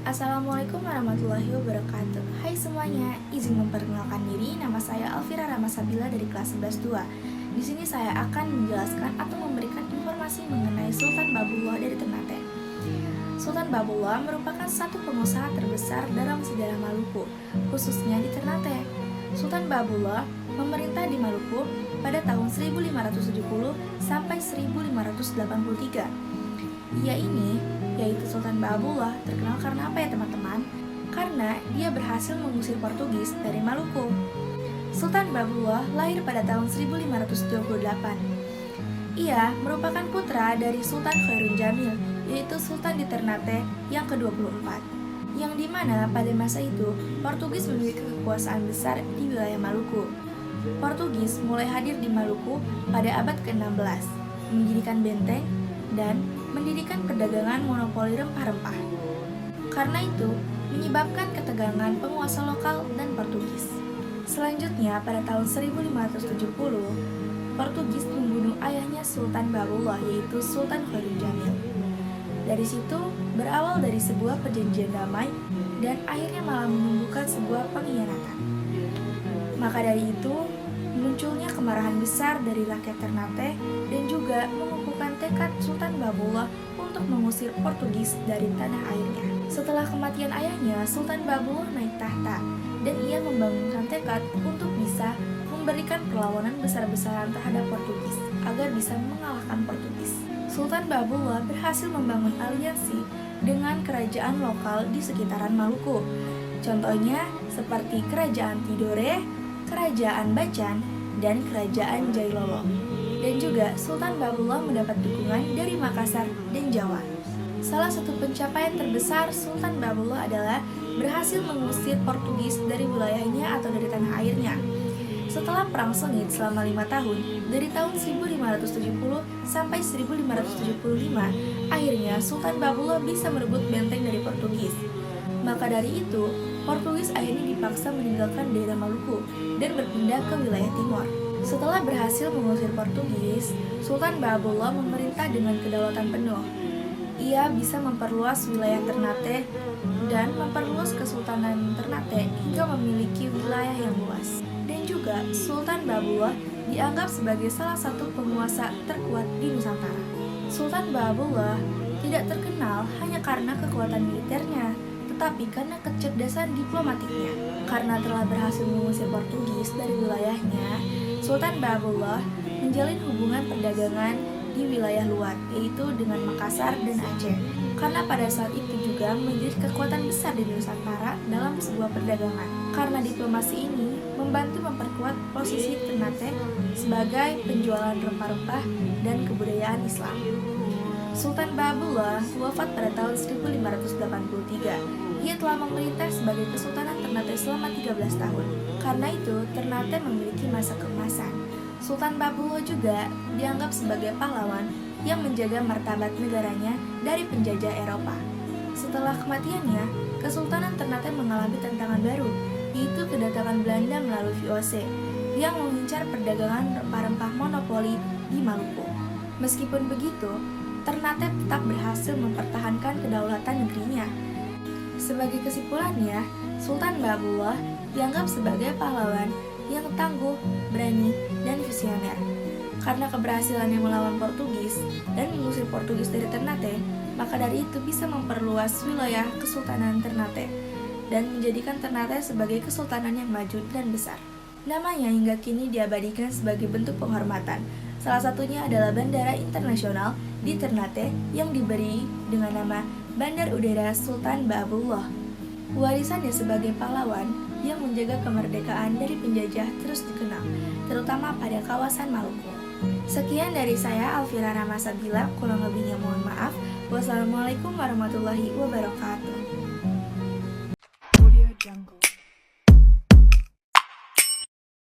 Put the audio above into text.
Assalamualaikum warahmatullahi wabarakatuh. Hai semuanya, izin memperkenalkan diri. Nama saya Alfira Ramasabila dari kelas 11-2. Di sini saya akan menjelaskan atau memberikan informasi mengenai Sultan Babullah dari Ternate. Sultan Babullah merupakan satu pengusaha terbesar dalam sejarah Maluku, khususnya di Ternate. Sultan Babullah memerintah di Maluku pada tahun 1570 sampai 1583. Ia ini, yaitu Sultan Babullah, terkenal karena apa ya teman-teman? Karena dia berhasil mengusir Portugis dari Maluku. Sultan Babullah lahir pada tahun 1528. Ia merupakan putra dari Sultan Khairun Jamil, yaitu Sultan di Ternate yang ke-24, yang dimana pada masa itu Portugis memiliki kekuasaan besar di wilayah Maluku. Portugis mulai hadir di Maluku pada abad ke-16, mendirikan benteng dan mendirikan perdagangan monopoli rempah-rempah. Karena itu, menyebabkan ketegangan penguasa lokal dan Portugis. Selanjutnya, pada tahun 1570, Portugis membunuh ayahnya Sultan Babullah, yaitu Sultan Khairun Jamil. Dari situ, berawal dari sebuah perjanjian damai dan akhirnya malah menumbuhkan sebuah pengkhianatan. Maka dari itu, munculnya kemarahan besar dari rakyat Ternate dan juga mengukuhkan tekad Sultan Babullah untuk mengusir Portugis dari tanah airnya. Setelah kematian ayahnya, Sultan Babullah naik tahta dan ia membangunkan tekad untuk bisa memberikan perlawanan besar-besaran terhadap Portugis agar bisa mengalahkan Portugis. Sultan Babullah berhasil membangun aliansi dengan kerajaan lokal di sekitaran Maluku. Contohnya seperti Kerajaan Tidore, Kerajaan Bacan, dan Kerajaan Jailolo. Dan juga Sultan Babullah mendapat dukungan dari Makassar dan Jawa. Salah satu pencapaian terbesar Sultan Babullah adalah berhasil mengusir Portugis dari wilayahnya atau dari tanah airnya. Setelah Perang Sengit selama 5 tahun, dari tahun 1570 sampai 1575, akhirnya Sultan Babullah bisa merebut benteng dari Portugis. Maka dari itu, Portugis akhirnya dipaksa meninggalkan daerah Maluku dan berpindah ke wilayah timur. Setelah berhasil mengusir Portugis, Sultan Babullah memerintah dengan kedaulatan penuh. Ia bisa memperluas wilayah Ternate dan memperluas Kesultanan Ternate hingga memiliki wilayah yang luas. Dan juga Sultan Babullah dianggap sebagai salah satu penguasa terkuat di Nusantara. Sultan Babullah tidak terkenal hanya karena kekuatan militernya, tetapi karena kecerdasan diplomatiknya. Karena telah berhasil mengusir Portugis dari wilayahnya, Sultan Babullah menjalin hubungan perdagangan di wilayah luar, yaitu dengan Makassar dan Aceh. Karena pada saat itu juga menjadi kekuatan besar di Nusantara dalam sebuah perdagangan. Karena diplomasi ini membantu memperkuat posisi Ternate sebagai penjualan rempah-rempah dan kebudayaan Islam. Sultan Babullah wafat pada tahun 1583. Ia telah memerintah sebagai Kesultanan Ternate selama 13 tahun. Karena itu, Ternate memiliki masa keemasan. Sultan Babullah juga dianggap sebagai pahlawan yang menjaga martabat negaranya dari penjajah Eropa. Setelah kematiannya, Kesultanan Ternate mengalami tantangan baru, yaitu kedatangan Belanda melalui VOC yang mengincar perdagangan rempah-rempah monopoli di Maluku. Meskipun begitu, Ternate tetap berhasil mempertahankan kedaulatan negerinya. Sebagai kesimpulannya, Sultan Babullah dianggap sebagai pahlawan yang tangguh, berani, dan visioner. Karena keberhasilannya melawan Portugis dan mengusir Portugis dari Ternate, maka dari itu bisa memperluas wilayah Kesultanan Ternate dan menjadikan Ternate sebagai kesultanan yang maju dan besar. Namanya hingga kini diabadikan sebagai bentuk penghormatan. Salah satunya adalah Bandara Internasional di Ternate yang diberi dengan nama Bandar Udara Sultan Babullah. Warisannya sebagai pahlawan yang menjaga kemerdekaan dari penjajah terus dikenal, terutama pada kawasan Maluku. Sekian dari saya, Alfira Ramasabila, kurang lebihnya mohon maaf. Wassalamualaikum warahmatullahi wabarakatuh.